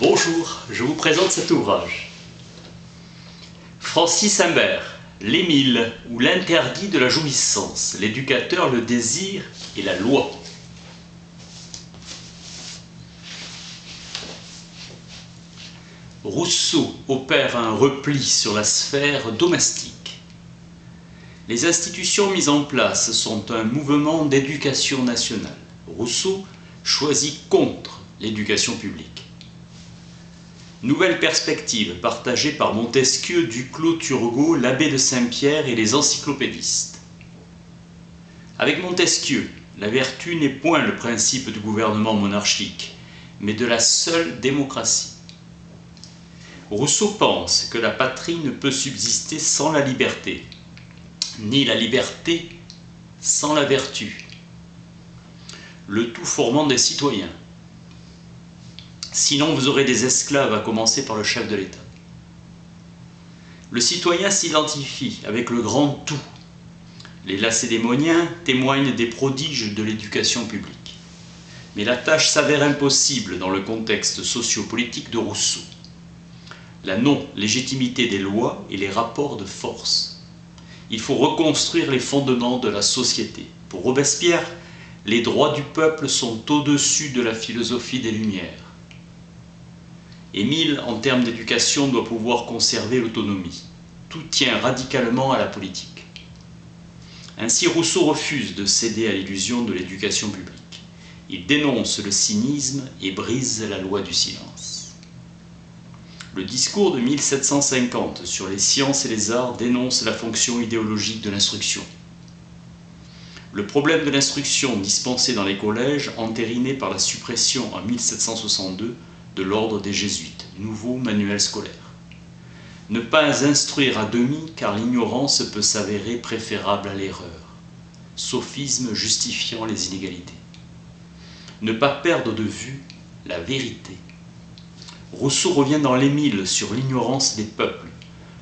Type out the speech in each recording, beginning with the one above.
Bonjour, je vous présente cet ouvrage. Francis Humbert, l'Émile ou l'interdit de la jouissance, l'éducateur, le désir et la loi. Rousseau opère un repli sur la sphère domestique. Les institutions mises en place sont un mouvement d'éducation nationale. Rousseau choisit contre l'éducation publique. Nouvelle perspective partagée par Montesquieu, Duclos, Turgot, l'abbé de Saint-Pierre et les encyclopédistes. Avec Montesquieu, la vertu n'est point le principe du gouvernement monarchique, mais de la seule démocratie. Rousseau pense que la patrie ne peut subsister sans la liberté, ni la liberté sans la vertu, le tout formant des citoyens. Sinon, vous aurez des esclaves, à commencer par le chef de l'État. Le citoyen s'identifie avec le grand tout. Les Lacédémoniens témoignent des prodiges de l'éducation publique. Mais la tâche s'avère impossible dans le contexte sociopolitique de Rousseau. La non-légitimité des lois et les rapports de force. Il faut reconstruire les fondements de la société. Pour Robespierre, les droits du peuple sont au-dessus de la philosophie des Lumières. Émile, en termes d'éducation, doit pouvoir conserver l'autonomie. Tout tient radicalement à la politique. Ainsi, Rousseau refuse de céder à l'illusion de l'éducation publique. Il dénonce le cynisme et brise la loi du silence. Le discours de 1750 sur les sciences et les arts dénonce la fonction idéologique de l'instruction. Le problème de l'instruction dispensée dans les collèges, entériné par la suppression en 1762 de l'ordre des Jésuites, nouveau manuel scolaire. Ne pas instruire à demi, car l'ignorance peut s'avérer préférable à l'erreur. Sophisme justifiant les inégalités. Ne pas perdre de vue la vérité. Rousseau revient dans l'Émile sur l'ignorance des peuples.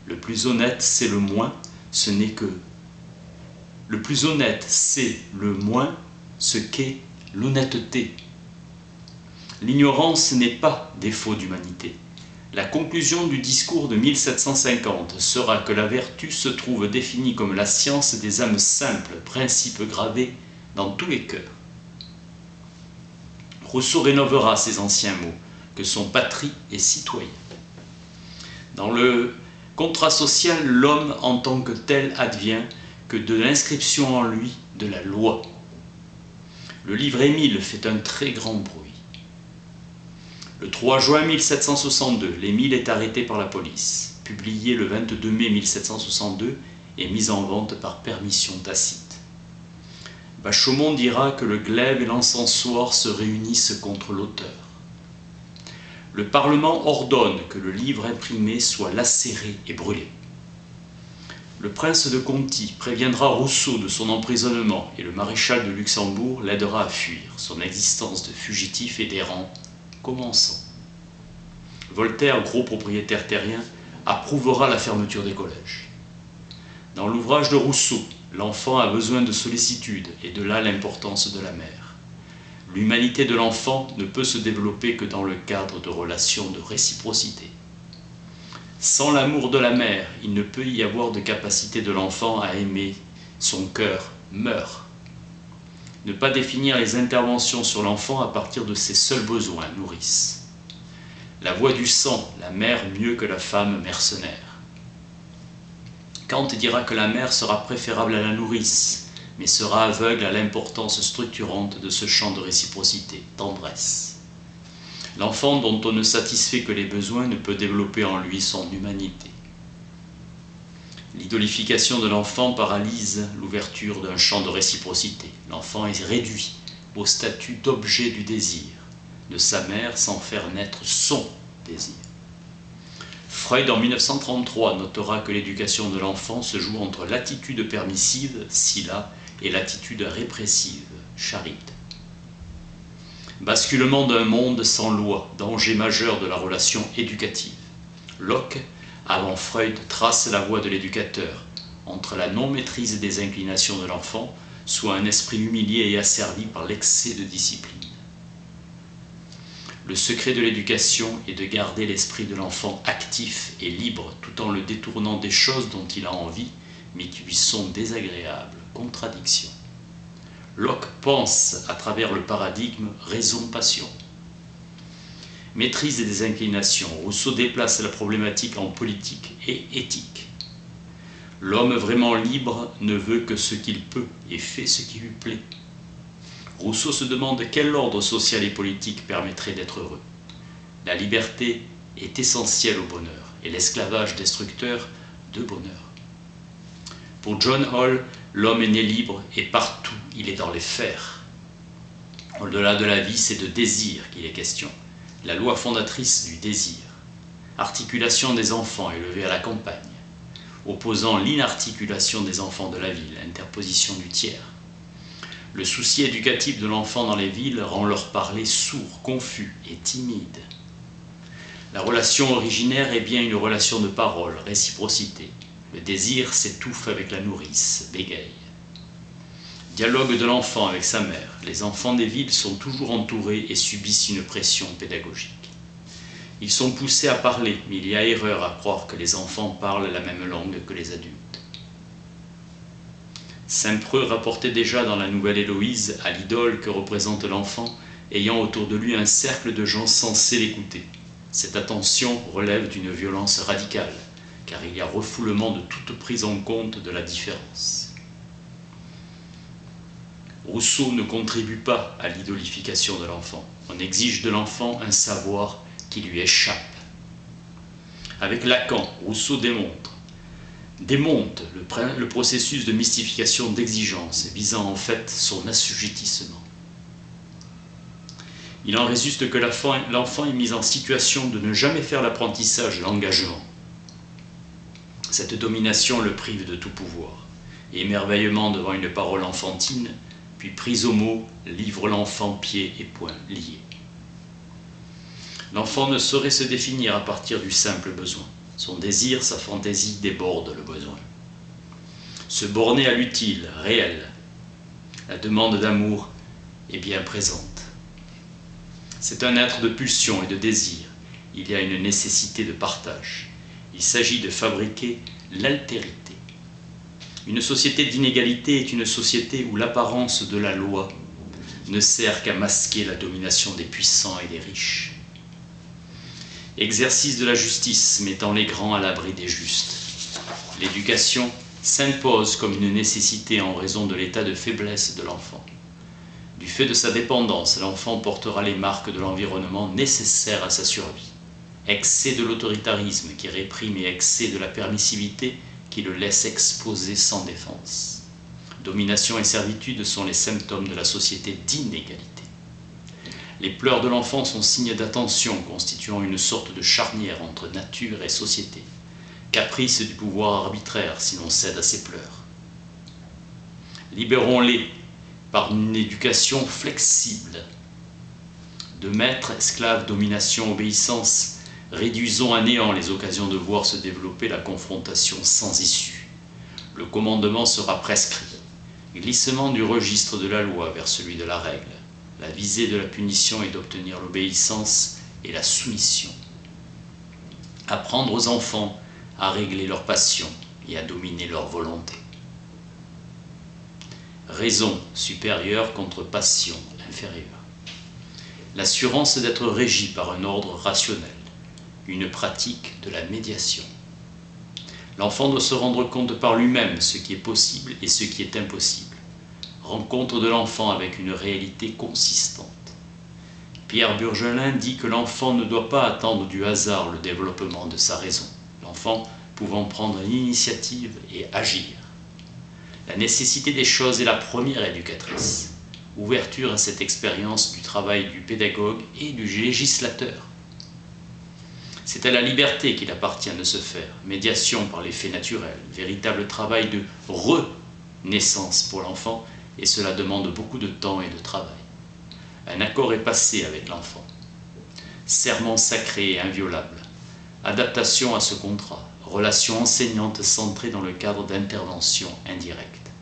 Le plus honnête, c'est le moins, ce n'est que... Le plus honnête, c'est le moins, ce qu'est l'honnêteté. L'ignorance n'est pas défaut d'humanité. La conclusion du discours de 1750 sera que la vertu se trouve définie comme la science des âmes simples, principe gravé dans tous les cœurs. Rousseau rénovera ces anciens mots, que sont patrie et citoyen. Dans le contrat social, l'homme en tant que tel advient que de l'inscription en lui de la loi. Le livre Émile fait un très grand bruit. Le 3 juin 1762, l'Émile est arrêté par la police. Publié le 22 mai 1762 et mis en vente par permission tacite. Bachaumont dira que le glaive et l'encensoir se réunissent contre l'auteur. Le Parlement ordonne que le livre imprimé soit lacéré et brûlé. Le prince de Conti préviendra Rousseau de son emprisonnement et le maréchal de Luxembourg l'aidera à fuir, son existence de fugitif et d'errant commençant. Voltaire, gros propriétaire terrien, approuvera la fermeture des collèges. Dans l'ouvrage de Rousseau, l'enfant a besoin de sollicitude et de là l'importance de la mère. L'humanité de l'enfant ne peut se développer que dans le cadre de relations de réciprocité. Sans l'amour de la mère, il ne peut y avoir de capacité de l'enfant à aimer, son cœur meurt. Ne pas définir les interventions sur l'enfant à partir de ses seuls besoins nourrissent. La voix du sang, la mère mieux que la femme mercenaire. Kant dira que la mère sera préférable à la nourrice, mais sera aveugle à l'importance structurante de ce champ de réciprocité, tendresse. L'enfant dont on ne satisfait que les besoins ne peut développer en lui son humanité. L'idolification de l'enfant paralyse l'ouverture d'un champ de réciprocité. L'enfant est réduit au statut d'objet du désir de sa mère sans faire naître son désir. Freud, en 1933, notera que l'éducation de l'enfant se joue entre l'attitude permissive, Scylla, et l'attitude répressive, Charybde. Basculement d'un monde sans loi, danger majeur de la relation éducative. Locke, avant Freud, trace la voie de l'éducateur, entre la non-maîtrise des inclinations de l'enfant, soit un esprit humilié et asservi par l'excès de discipline. Le secret de l'éducation est de garder l'esprit de l'enfant actif et libre tout en le détournant des choses dont il a envie, mais qui lui sont désagréables. Contradiction. Locke pense à travers le paradigme raison-passion. Maîtrise des inclinations. Rousseau déplace la problématique en politique et éthique. L'homme vraiment libre ne veut que ce qu'il peut et fait ce qui lui plaît. Rousseau se demande quel ordre social et politique permettrait d'être heureux. La liberté est essentielle au bonheur et l'esclavage destructeur de bonheur. Pour John Hall, l'homme est né libre et partout il est dans les fers. Au-delà de la vie, c'est de désir qu'il est question. La loi fondatrice du désir. Articulation des enfants élevés à la campagne, opposant l'inarticulation des enfants de la ville, interposition du tiers. Le souci éducatif de l'enfant dans les villes rend leur parler sourd, confus et timide. La relation originaire est bien une relation de parole, réciprocité. Le désir s'étouffe avec la nourrice, bégaye. Dialogue de l'enfant avec sa mère. Les enfants des villes sont toujours entourés et subissent une pression pédagogique. Ils sont poussés à parler, mais il y a erreur à croire que les enfants parlent la même langue que les adultes. Saint-Preux rapportait déjà dans la Nouvelle Héloïse à l'idole que représente l'enfant, ayant autour de lui un cercle de gens censés l'écouter. Cette attention relève d'une violence radicale, car il y a refoulement de toute prise en compte de la différence. Rousseau ne contribue pas à l'idolification de l'enfant. On exige de l'enfant un savoir qui lui échappe. Avec Lacan, Rousseau démonte le processus de mystification d'exigence visant en fait son assujettissement. Il en résulte que l'enfant est mis en situation de ne jamais faire l'apprentissage de l'engagement. Cette domination le prive de tout pouvoir. Et émerveillement devant une parole enfantine, puis prise au mot, livre l'enfant pieds et poings liés. L'enfant ne saurait se définir à partir du simple besoin. Son désir, sa fantaisie débordent le besoin. Se borner à l'utile, réel. La demande d'amour est bien présente. C'est un être de pulsion et de désir. Il y a une nécessité de partage. Il s'agit de fabriquer l'altérité. Une société d'inégalité est une société où l'apparence de la loi ne sert qu'à masquer la domination des puissants et des riches. Exercice de la justice mettant les grands à l'abri des justes. L'éducation s'impose comme une nécessité en raison de l'état de faiblesse de l'enfant. Du fait de sa dépendance, l'enfant portera les marques de l'environnement nécessaires à sa survie. Excès de l'autoritarisme qui réprime et excès de la permissivité qui le laisse exposé sans défense. Domination et servitude sont les symptômes de la société d'inégalité. Les pleurs de l'enfant sont signes d'attention, constituant une sorte de charnière entre nature et société. Caprice du pouvoir arbitraire si l'on cède à ses pleurs. Libérons-les par une éducation flexible. De maître, esclave, domination, obéissance, réduisons à néant les occasions de voir se développer la confrontation sans issue. Le commandement sera prescrit. Glissement du registre de la loi vers celui de la règle. La visée de la punition est d'obtenir l'obéissance et la soumission. Apprendre aux enfants à régler leurs passions et à dominer leur volonté. Raison supérieure contre passion inférieure. L'assurance d'être régi par un ordre rationnel. Une pratique de la médiation. L'enfant doit se rendre compte par lui-même ce qui est possible et ce qui est impossible. Rencontre de l'enfant avec une réalité consistante. Pierre Burgelin dit que l'enfant ne doit pas attendre du hasard le développement de sa raison, l'enfant pouvant prendre l'initiative et agir. La nécessité des choses est la première éducatrice. Ouverture à cette expérience du travail du pédagogue et du législateur. C'est à la liberté qu'il appartient de se faire, médiation par les faits naturels, véritable travail de renaissance pour l'enfant, et cela demande beaucoup de temps et de travail. Un accord est passé avec l'enfant. Serment sacré et inviolable. Adaptation à ce contrat. Relation enseignante centrée dans le cadre d'intervention indirecte.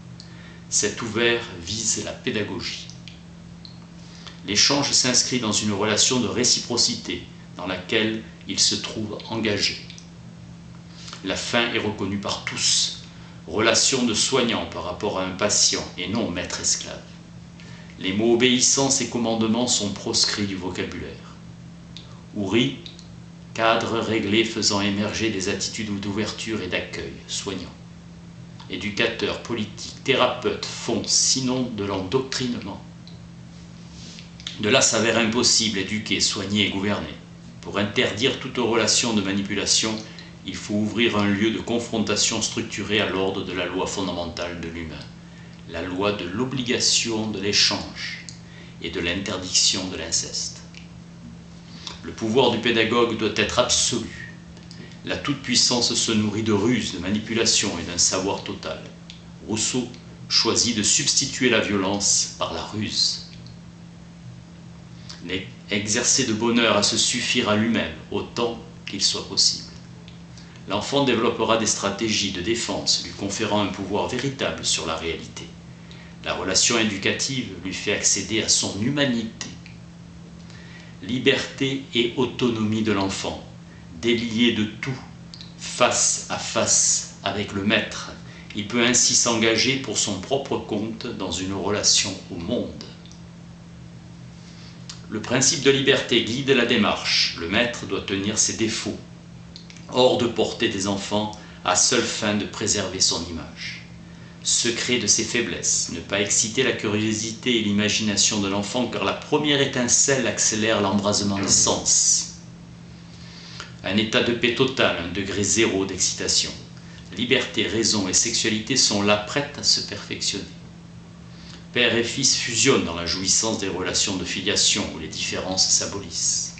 Cet ouvert vise la pédagogie. L'échange s'inscrit dans une relation de réciprocité dans laquelle il se trouve engagé. La fin est reconnue par tous, relation de soignant par rapport à un patient et non maître-esclave. Les mots obéissance et commandement sont proscrits du vocabulaire. Ouri, cadre réglé faisant émerger des attitudes d'ouverture et d'accueil, soignant. Éducateurs, politiques, thérapeutes font, sinon de l'endoctrinement. De là s'avère impossible éduquer, soigner et gouverner. Pour interdire toute relation de manipulation, il faut ouvrir un lieu de confrontation structuré à l'ordre de la loi fondamentale de l'humain, la loi de l'obligation de l'échange et de l'interdiction de l'inceste. Le pouvoir du pédagogue doit être absolu. La toute-puissance se nourrit de ruse, de manipulation et d'un savoir total. Rousseau choisit de substituer la violence par la ruse. Exercer de bonheur à se suffire à lui-même autant qu'il soit possible. L'enfant développera des stratégies de défense lui conférant un pouvoir véritable sur la réalité. La relation éducative lui fait accéder à son humanité. Liberté et autonomie de l'enfant, délié de tout, face à face avec le maître. Il peut ainsi s'engager pour son propre compte dans une relation au monde. Le principe de liberté guide la démarche. Le maître doit tenir ses défauts, hors de portée des enfants, à seule fin de préserver son image. Secret de ses faiblesses, ne pas exciter la curiosité et l'imagination de l'enfant, car la première étincelle accélère l'embrasement des sens. Un état de paix total, un degré zéro d'excitation. Liberté, raison et sexualité sont là prêtes à se perfectionner. Père et fils fusionnent dans la jouissance des relations de filiation où les différences s'abolissent.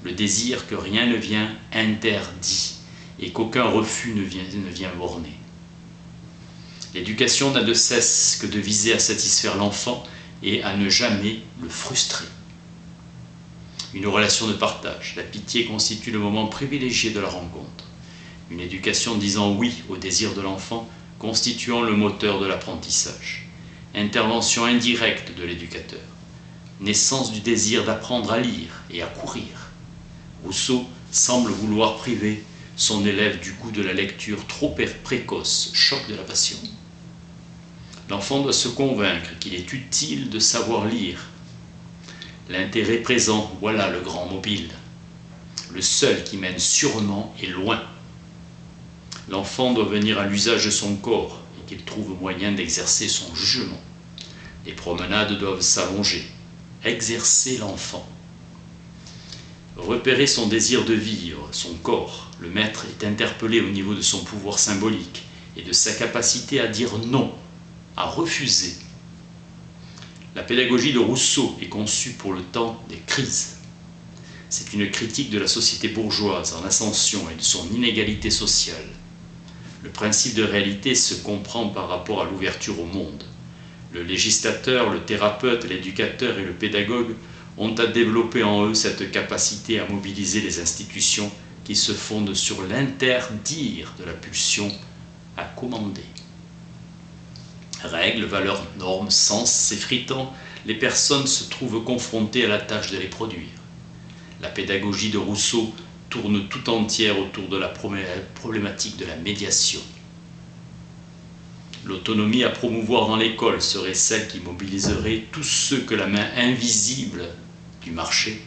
Le désir que rien ne vient interdit et qu'aucun refus ne vient borner. L'éducation n'a de cesse que de viser à satisfaire l'enfant et à ne jamais le frustrer. Une relation de partage, la pitié constitue le moment privilégié de la rencontre. Une éducation disant oui au désir de l'enfant, constituant le moteur de l'apprentissage. Intervention indirecte de l'éducateur. Naissance du désir d'apprendre à lire et à courir. Rousseau semble vouloir priver son élève du goût de la lecture trop précoce, choc de la passion. L'enfant doit se convaincre qu'il est utile de savoir lire. L'intérêt présent, voilà le grand mobile, le seul qui mène sûrement et loin. L'enfant doit venir à l'usage de son corps et qu'il trouve moyen d'exercer son jugement. Les promenades doivent s'allonger, exercer l'enfant. Repérer son désir de vivre, son corps, le maître est interpellé au niveau de son pouvoir symbolique et de sa capacité à dire non, à refuser. La pédagogie de Rousseau est conçue pour le temps des crises. C'est une critique de la société bourgeoise en ascension et de son inégalité sociale. Le principe de réalité se comprend par rapport à l'ouverture au monde. Le législateur, le thérapeute, l'éducateur et le pédagogue ont à développer en eux cette capacité à mobiliser les institutions qui se fondent sur l'interdire de la pulsion à commander. Règles, valeurs, normes, sens s'effritant, les personnes se trouvent confrontées à la tâche de les produire. La pédagogie de Rousseau tourne tout entière autour de la problématique de la médiation. L'autonomie à promouvoir dans l'école serait celle qui mobiliserait tous ceux que la main invisible du marché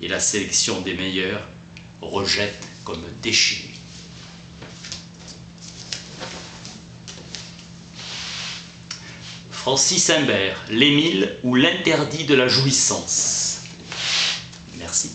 et la sélection des meilleurs rejette comme déchets. Francis Imbert, l'Émile ou l'interdit de la jouissance. Merci.